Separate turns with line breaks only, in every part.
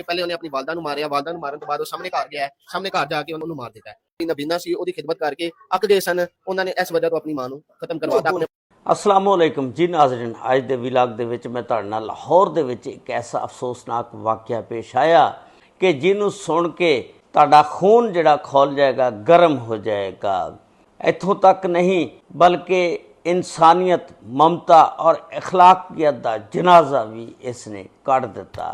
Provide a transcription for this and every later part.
ਪਹਿਲੇ ਉਹਨੇ ਆਪਣੀ ਵਾਲਦਾ ਨੂੰ ਮਾਰਿਆ, ਵਾਲਦਾ ਨੂੰ ਮਾਰਨ ਤੋਂ ਬਾਅਦ ਉਹ ਸਾਹਮਣੇ ਘਰ ਗਿਆ, ਸਾਹਮਣੇ ਘਰ ਜਾ ਕੇ ਉਹਨੂੰ ਮਾਰ ਦਿੱਤਾ। ਨਬੀਨਾ ਸੀ, ਉਹਦੀ ਖਿਦਮਤ ਕਰਕੇ ਅੱਕ ਗਏ ਸਨ, ਉਹਨਾਂ ਨੇ ਇਸ ਵਜ੍ਹਾ ਤੋਂ ਆਪਣੀ ਮਾਂ ਨੂੰ ਖਤਮ ਕਰਵਾਤਾ। ਆਪਣੇ
अस्सलामुअलैकुम जी नाज़रीन, अज दे विलाग दे विच मैं तुहाडे नाल लाहौर दे विच एक ऐसा अफसोसनाक वाक़या पेश आया कि जिन्हों सुन के तुहाडा खून जिहड़ा खौल जाएगा, गर्म हो जाएगा। इत्थों तक नहीं बल्कि इंसानियत, ममता और अखलाकियत दा जनाजा भी इसने कढ़ दिता।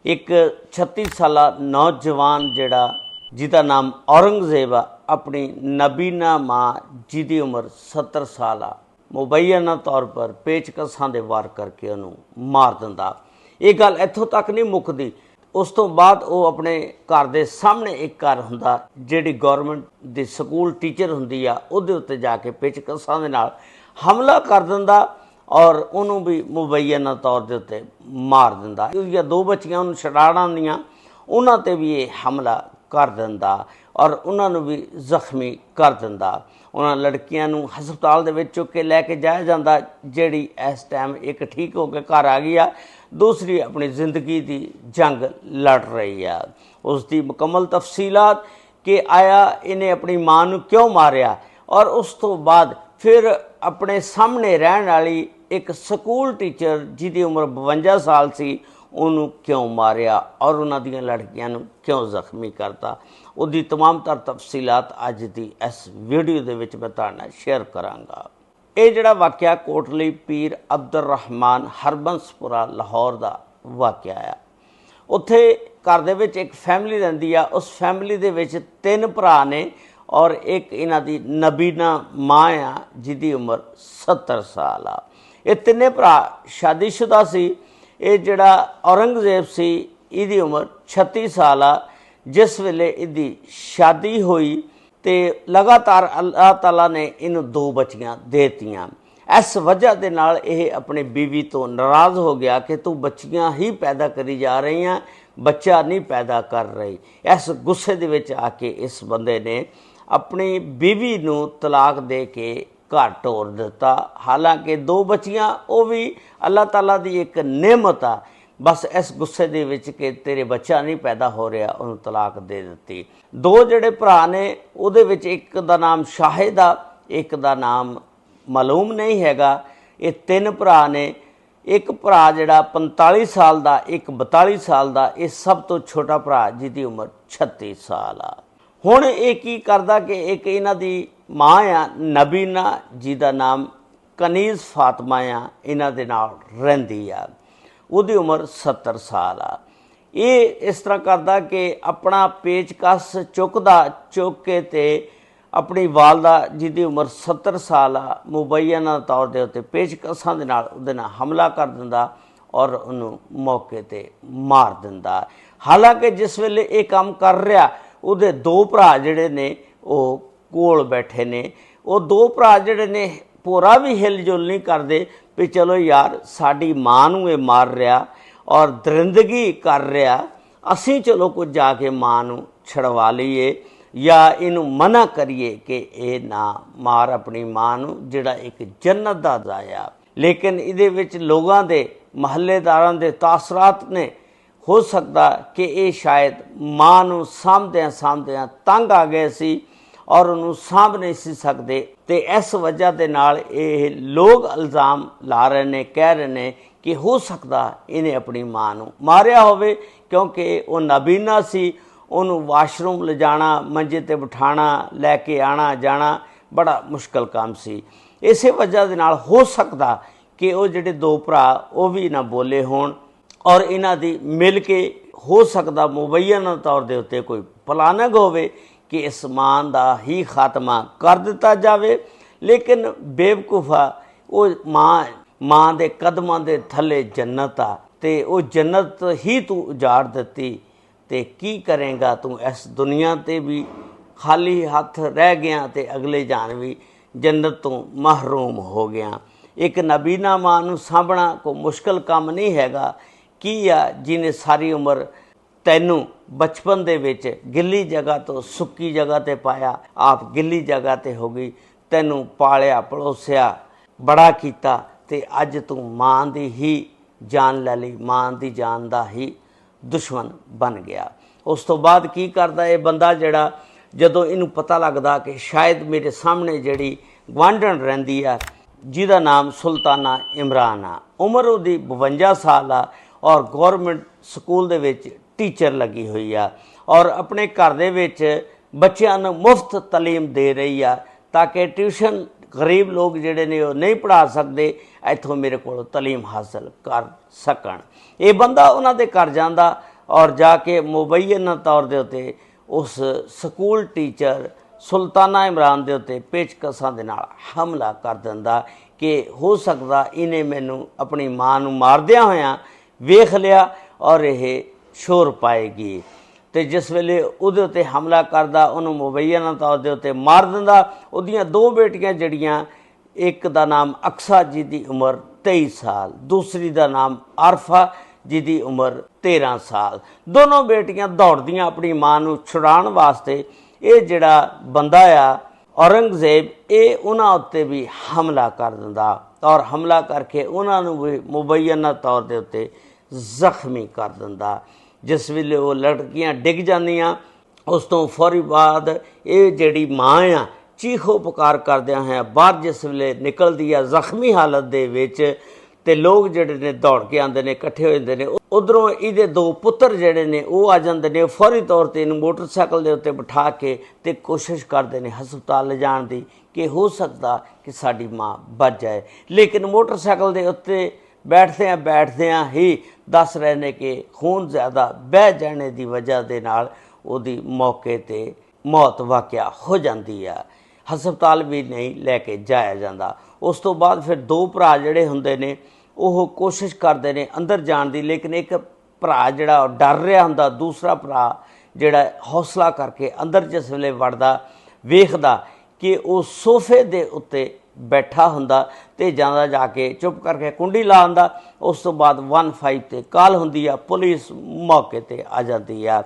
एक 36 साला नौजवान जिहड़ा जिहदा नाम औरंगजेब आ, अपनी नबीना मां जिहदी उम्र 70 साल आ, मुबैना तौर पर पेचकसां दे वार करके उन्होंने मार दिंदा। ये गल इत्थों तक नहीं मुकदी। उस तो बाद वो अपने घर दे सामने एक घर हुंदा, जिहड़ी गौरमेंट दी स्कूल टीचर हुंदी आ, उहदे उत्ते जाके पेचकसां दे नाल हमला कर दिंदा और उन्होंने भी मुबैना तौर दे उत्ते मार दिंदा। उहदियां दो बच्चियां उन्होंने छड़ाण आंदियां, उन्हां ते भी ये हमला कर दिंदा और उन्होंने भी जख्मी कर दिंदा। उन्होंने लड़कियां नूं हस्पताल दे विच चुक के लैके जाया जांदा, जिहड़ी इस टाइम एक ठीक हो के घर आ गई आ, दूसरी अपनी जिंदगी दी जंग लड़ रही है। उसकी मुकम्मल तफसीलात कि आया इन्हें अपनी मां नूं क्यों मारिया और उस तो बाद फिर अपने सामने रहने वाली एक स्कूल टीचर जिहदी उम्र 52 साल सी, उन्होंने क्यों मारिया और उन्हां दियां लड़कियां नूं क्यों जख्मी करता, उसकी तमाम तर तफसीलात अज की इस वीडियो दे विच मैं तुहाडे नाल शेयर करांगा। ये जिहड़ा वाक़या कोटली पीर अब्दुल रहमान हरबंसपुरा लाहौर दा वाक़या आ। उत्थे घर दे विच एक फैमिली रहिंदी आ, उस फैमिली दे विच 3 भरा ने और एक इन्हां दी नबीना मां आ जिहदी उम्र 70 साल आ। ये तिन्ने भरा शादीशुदा सी। ये जिहड़ा औरंगजेब सी, इहदी उम्र 36 साल आ। जिस वेले इहदी शादी हुई तो लगातार अल्लाह ताला ने इनू 2 बच्चियां देतियां। इस वजह के नाल यह अपनी बीवी तो नाराज़ हो गया कि तू बच्चियां ही पैदा करी जा रही हैं, बच्चा नहीं पैदा कर रही। इस गुस्से दे विच आके इस बंदे ने अपनी बीवी नू तलाक दे के घर टोर दिता। हालांकि 2 बच्चियां वो भी अल्लाह ताला दी एक नेमत आ, बस इस गुस्से दे विच कि तेरे बच्चा नहीं पैदा हो रहा, उन्होंने तलाक दे दी। 2 जिहड़े भरा ने उहदे विच एक दा नाम शाहिद आ, एक दा नाम मालूम नहीं हैगा। ये 3 भरा ने। एक भरा जिहड़ा 45 साल दा, एक 42 साल दा, ये सब तो छोटा भरा जिहदी उम्र 36 साल आ। हुण ये की करदा कि एक इन्हां दी मां आ नबीना, जिहदा नाम कनीज़ फातिमा आ, इन्हां दे नाल रहिंदी आ। उसकी उम्र 70 साल आ। ये इस तरह करदा कि अपना पेचकस चुकदा, चुक के ते अपनी वालदा जिहदी उम्र 70 साल आ, मुबैना तौर दे उत्ते पेचकसां दे नाल उहदे नाल हमला कर दिंदा और उन्होंने मौके ते मार दिंदा। हालांकि जिस वेले ये काम कर रहा, उहदे 2 भरा जिहड़े ने वो कोल बैठे ने। वो 2 भरा जिहड़े ने पूरा भी हिल जुल नहीं करते भी चलो यार साड़ी मां नूं ये मार रहा और दरिंदगी कर रहा, असी चलो कुछ जाके मां नूं छड़वा लीए या इनू मना करिए कि ये ना मार अपनी मां नूं, जिहड़ा एक जन्नत दा जाया। लेकिन इहदे विच लोगां दे, महल्लेदारां दे तासरात ने हो सकता कि ये शायद मां नूं सामभदियां सामभदियां तंग आ गए सी और उन्होंने सामभ नहीं सी सकते। तो इस वजह के नाल ये लोग इल्ज़ाम ला रहे हैं, कह रहे हैं कि हो सकता इन्हें अपनी मां नूं मारिया होवे, क्योंकि वो नबीना सी, उन्होंने वाशरूम ले जाना, मंजे ते बिठाना, लैके आना जाना बड़ा मुश्किल काम सी। इस वजह के नाल हो सकता कि वो जिहड़े 2 भरा वो भी ना बोले होण और इन्हां दी मिल के हो सकता मुबैना तौर दे उत्ते कोई प्लानिंग होवे कि इस मां दा ही खात्मा कर दिता जाए। लेकिन बेवकूफा वो मां दे कदमां दे थले जन्नत आ, ते वो जन्नत ही तू उजाड़ दिती, ते की करेंगा तू इस दुनिया ते भी खाली हथ रह गया ते अगले जान भी जन्नत तो महरूम हो गया। एक नबीना मां नूं साਂਭਣਾ कोई मुश्किल काम नहीं हैगा। की आ जिन्हें सारी उम्र तैनू बचपन दे विच गिल्ली जगह तो सुक्की जगह ते पाया, आप गिल्ली जगह ते हो गई, तैनू पालिया पलोसिया बड़ा कीता ते अज तू मां दी ही जान लै ली, मां दी जान दा ही ਦੁਸ਼ਮਣ ਬਣ ਗਿਆ। ਉਸ ਤੋਂ ਬਾਅਦ ਕੀ ਕਰਦਾ ਇਹ ਬੰਦਾ ਜਿਹੜਾ, ਜਦੋਂ ਇਹਨੂੰ ਪਤਾ ਲੱਗਦਾ ਕਿ ਸ਼ਾਇਦ ਮੇਰੇ ਸਾਹਮਣੇ ਜਿਹੜੀ ਗੁਆਂਢਣ ਰਹਿੰਦੀ ਆ ਜਿਹਦਾ ਨਾਮ ਸੁਲਤਾਨਾ ਇਮਰਾਨ ਆ, ਉਮਰ ਉਹਦੀ 52 ਸਾਲ ਆ ਔਰ ਗੌਰਮੈਂਟ ਸਕੂਲ ਦੇ ਵਿੱਚ ਟੀਚਰ ਲੱਗੀ ਹੋਈ ਆ ਔਰ ਆਪਣੇ ਘਰ ਦੇ ਵਿੱਚ ਬੱਚਿਆਂ ਨੂੰ ਮੁਫਤ ਤਾਲੀਮ ਦੇ ਰਹੀ ਆ ਤਾਂ ਕਿ ਟਿਊਸ਼ਨ ਗਰੀਬ ਲੋਕ ਜਿਹੜੇ ਨੇ ਉਹ ਨਹੀਂ ਪੜ੍ਹਾ ਸਕਦੇ, ਇੱਥੋਂ ਮੇਰੇ ਕੋਲ ਤਾਲੀਮ ਹਾਸਲ ਕਰ ਸਕਣ। ਇਹ ਬੰਦਾ ਉਹਨਾਂ ਦੇ ਘਰ ਜਾਂਦਾ ਔਰ ਜਾ ਕੇ ਮੁਬੱਯਨਾ ਤੌਰ ਦੇ ਉੱਤੇ ਉਸ ਸਕੂਲ ਟੀਚਰ ਸੁਲਤਾਨਾ ਇਮਰਾਨ ਦੇ ਉੱਤੇ ਪੇਚਕਸਾਂ ਦੇ ਨਾਲ ਹਮਲਾ ਕਰ ਦਿੰਦਾ ਕਿ ਹੋ ਸਕਦਾ ਇਹਨੇ ਮੈਨੂੰ ਆਪਣੀ ਮਾਂ ਨੂੰ ਮਾਰਦਿਆਂ ਹੋਇਆਂ ਵੇਖ ਲਿਆ ਔਰ ਇਹ ਸ਼ੋਰ ਪਾਏਗੀ। ਤੇ ਜਿਸ ਵੇਲੇ ਉਹਦੇ ਉੱਤੇ ਹਮਲਾ ਕਰਦਾ, ਉਹਨੂੰ ਮੁਬੱਯਨਾ ਤੌਰ ਦੇ ਉੱਤੇ ਮਾਰ ਦਿੰਦਾ। ਉਹਦੀਆਂ 2 ਬੇਟੀਆਂ ਜਿਹੜੀਆਂ, ਇੱਕ ਦਾ ਨਾਮ ਅਕਸਾ ਜਿਹਦੀ ਉਮਰ 23 ਸਾਲ, ਦੂਸਰੀ ਦਾ ਨਾਮ ਆਰਫਾ ਜਿਹਦੀ ਉਮਰ 13 ਸਾਲ, ਦੋਨੋਂ ਬੇਟੀਆਂ ਦੌੜਦੀਆਂ ਆਪਣੀ ਮਾਂ ਨੂੰ ਛੁਡਾਉਣ ਵਾਸਤੇ। ਇਹ ਜਿਹੜਾ ਬੰਦਾ ਆ ਔਰੰਗਜ਼ੇਬ, ਇਹ ਉਹਨਾਂ ਉੱਤੇ ਵੀ ਹਮਲਾ ਕਰ ਦਿੰਦਾ ਔਰ ਹਮਲਾ ਕਰਕੇ ਉਹਨਾਂ ਨੂੰ ਵੀ ਮੁਬੱਯਨਾ ਤੌਰ ਦੇ ਉੱਤੇ ਜ਼ਖਮੀ ਕਰ ਦਿੰਦਾ। ਜਿਸ ਵੇਲੇ ਉਹ ਲੜਕੀਆਂ ਡਿੱਗ ਜਾਂਦੀਆਂ, ਉਸ ਤੋਂ ਫੌਰੀ ਬਾਅਦ ਇਹ ਜਿਹੜੀ ਮਾਂ ਆ ਚੀਖੋ ਪੁਕਾਰ ਕਰਦਿਆਂ ਹੋਇਆਂ ਬਾਹਰ ਜਿਸ ਵੇਲੇ ਨਿਕਲਦੀ ਆ ਜ਼ਖਮੀ ਹਾਲਤ ਦੇ ਵਿੱਚ, ਤੇ ਲੋਕ ਜਿਹੜੇ ਨੇ ਦੌੜ ਕੇ ਆਉਂਦੇ ਨੇ, ਇਕੱਠੇ ਹੋ ਜਾਂਦੇ ਨੇ। ਉਧਰੋਂ ਇਹਦੇ 2 ਪੁੱਤਰ ਜਿਹੜੇ ਨੇ ਉਹ ਆ ਜਾਂਦੇ ਨੇ, ਫੌਰੀ ਤੌਰ ਤੇ ਇਹਨੂੰ ਮੋਟਰਸਾਈਕਲ ਦੇ ਉੱਤੇ ਬਿਠਾ ਕੇ ਤੇ ਕੋਸ਼ਿਸ਼ ਕਰਦੇ ਨੇ ਹਸਪਤਾਲ ਲਿਜਾਣ ਦੀ ਕਿ ਹੋ ਸਕਦਾ ਕਿ ਸਾਡੀ ਮਾਂ ਬਚ ਜਾਏ। ਲੇਕਿਨ ਮੋਟਰਸਾਈਕਲ ਦੇ ਉੱਤੇ ਬੈਠਦਿਆਂ ਹੀ ਦੱਸ ਰਹੇ ਨੇ ਕਿ ਖੂਨ ਜ਼ਿਆਦਾ ਵਹਿ ਜਾਣੇ ਦੀ ਵਜ੍ਹਾ ਦੇ ਨਾਲ ਉਹਦੀ ਮੌਕੇ ਤੇ ਮੌਤ ਵਾਕਿਆ ਹੋ ਜਾਂਦੀ ਆ। ਹਸਪਤਾਲ ਵੀ ਨਹੀਂ ਲੈ ਕੇ ਜਾਇਆ ਜਾਂਦਾ। ਉਸ ਤੋਂ ਬਾਅਦ ਫਿਰ 2 ਭਰਾ ਜਿਹੜੇ ਹੁੰਦੇ ਨੇ ਉਹ ਕੋਸ਼ਿਸ਼ ਕਰਦੇ ਨੇ ਅੰਦਰ ਜਾਣ ਦੀ, ਲੇਕਿਨ ਇੱਕ ਭਰਾ ਜਿਹੜਾ ਡਰ ਰਿਹਾ ਹੁੰਦਾ, ਦੂਸਰਾ ਭਰਾ ਜਿਹੜਾ ਹੌਸਲਾ ਕਰਕੇ ਅੰਦਰ ਜਿਸ ਵੇਲੇ ਵੜਦਾ, ਵੇਖਦਾ ਕਿ ਉਹ ਸੋਫੇ ਦੇ ਉੱਤੇ ਬੈਠਾ ਹੁੰਦਾ ਤੇ ਜਾਂਦਾ ਜਾ ਕੇ ਚੁੱਪ ਕਰਕੇ ਕੁੰਡੀ ਲਾ ਦਿੰਦਾ। ਉਸ ਤੋਂ ਬਾਅਦ 15 ਤੇ ਕਾਲ ਹੁੰਦੀ ਆ, ਪੁਲਿਸ ਮੌਕੇ ਤੇ ਆ ਜਾਂਦੀ ਆ।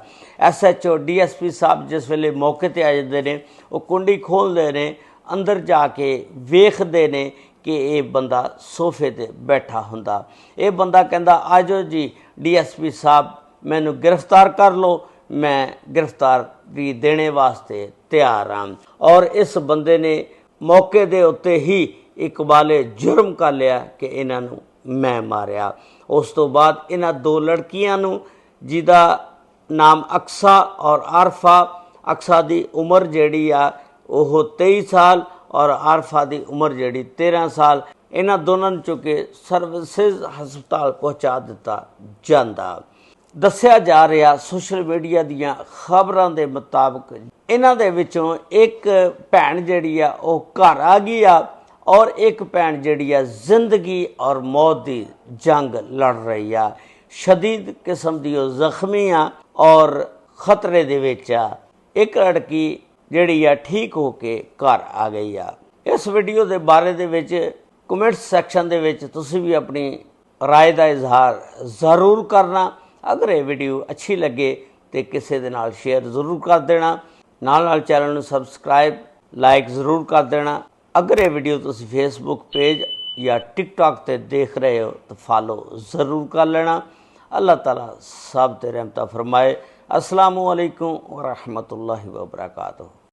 SHO DSP ਸਾਹਿਬ ਜਿਸ ਵੇਲੇ ਮੌਕੇ ਤੇ ਆ ਜਾਂਦੇ ਨੇ, ਉਹ ਕੁੰਡੀ ਖੋਲ੍ਹਦੇ ਨੇ, ਅੰਦਰ ਜਾ ਕੇ ਵੇਖਦੇ ਨੇ ਕਿ ਇਹ ਬੰਦਾ ਸੋਫੇ ਤੇ ਬੈਠਾ ਹੁੰਦਾ। ਇਹ ਬੰਦਾ ਕਹਿੰਦਾ ਆ ਜਾਓ ਜੀ DSP ਸਾਹਿਬ, ਮੈਨੂੰ ਗ੍ਰਿਫਤਾਰ ਕਰ ਲਓ, ਮੈਂ ਗ੍ਰਿਫਤਾਰੀ ਦੇਣੇ ਵਾਸਤੇ ਤਿਆਰ ਹਾਂ। ਔਰ ਇਸ ਬੰਦੇ ਨੇ ਮੌਕੇ ਦੇ ਉੱਤੇ ਹੀ ਇਕਬਾਲੇ ਜੁਰਮ ਕਰ ਲਿਆ ਕਿ ਇਹਨਾਂ ਨੂੰ ਮੈਂ ਮਾਰਿਆ। ਉਸ ਤੋਂ ਬਾਅਦ ਇਹਨਾਂ 2 ਲੜਕੀਆਂ ਨੂੰ, ਜਿਹਦਾ ਨਾਮ ਅਕਸਾ ਔਰ ਆਰਫਾ, ਅਕਸਾ ਦੀ ਉਮਰ ਜਿਹੜੀ ਆ ਉਹ 23 ਸਾਲ ਔਰ ਆਰਫਾ ਦੀ ਉਮਰ ਜਿਹੜੀ 13 ਸਾਲ, ਇਹਨਾਂ ਦੋਨਾਂ ਨੂੰ ਚੁੱਕ ਕੇ ਸਰਵਿਸਿਜ਼ ਹਸਪਤਾਲ ਪਹੁੰਚਾ ਦਿੱਤਾ ਜਾਂਦਾ। ਦੱਸਿਆ ਜਾ ਰਿਹਾ ਸੋਸ਼ਲ ਮੀਡੀਆ ਦੀਆਂ ਖਬਰਾਂ ਦੇ ਮੁਤਾਬਕ ਇਹਨਾਂ ਦੇ ਵਿੱਚੋਂ ਇੱਕ ਭੈਣ ਜਿਹੜੀ ਆ ਉਹ ਘਰ ਆ ਗਈ ਆ ਔਰ ਇੱਕ ਭੈਣ ਜਿਹੜੀ ਆ ਜ਼ਿੰਦਗੀ ਔਰ ਮੌਤ ਦੀ ਜੰਗ ਲੜ ਰਹੀ ਆ। ਸ਼ਦੀਦ ਕਿਸਮ ਦੀ ਉਹ ਜ਼ਖਮੀ ਆ ਔਰ ਖਤਰੇ ਦੇ ਵਿੱਚ ਆ। ਇੱਕ ਲੜਕੀ ਜਿਹੜੀ ਆ ਠੀਕ ਹੋ ਕੇ ਘਰ ਆ ਗਈ ਆ। ਇਸ ਵੀਡੀਓ ਦੇ ਬਾਰੇ ਦੇ ਵਿੱਚ ਕਮੈਂਟ ਸੈਕਸ਼ਨ ਦੇ ਵਿੱਚ ਤੁਸੀਂ ਵੀ ਆਪਣੀ ਰਾਏ ਦਾ ਇਜ਼ਹਾਰ ਜ਼ਰੂਰ ਕਰਨਾ। ਅਗਰ ਇਹ ਵੀਡੀਓ ਅੱਛੀ ਲੱਗੇ ਤੇ ਕਿਸੇ ਦੇ ਨਾਲ ਸ਼ੇਅਰ ਜ਼ਰੂਰ ਕਰ ਦੇਣਾ, ਨਾਲ ਚੈਨਲ ਨੂੰ ਸਬਸਕ੍ਰਾਈਬ ਲਾਈਕ ਜ਼ਰੂਰ ਕਰ ਦੇਣਾ। ਅਗਰ ਇਹ ਵੀਡੀਓ ਤੁਸੀਂ ਫੇਸਬੁੱਕ ਪੇਜ ਜਾਂ ਟਿਕਟੌਕ ਤੇ ਦੇਖ ਰਹੇ ਹੋ ਤਾਂ ਫਾਲੋ ਜ਼ਰੂਰ ਕਰ ਲੈਣਾ। ਅੱਲਾਹ ਤਾਲਾ ਸਭ ਤੇ ਰਹਿਮਤ ਫਰਮਾਏ। अस्सलामु अलैकुम व रहमतुल्लाहि व बरकातुहू।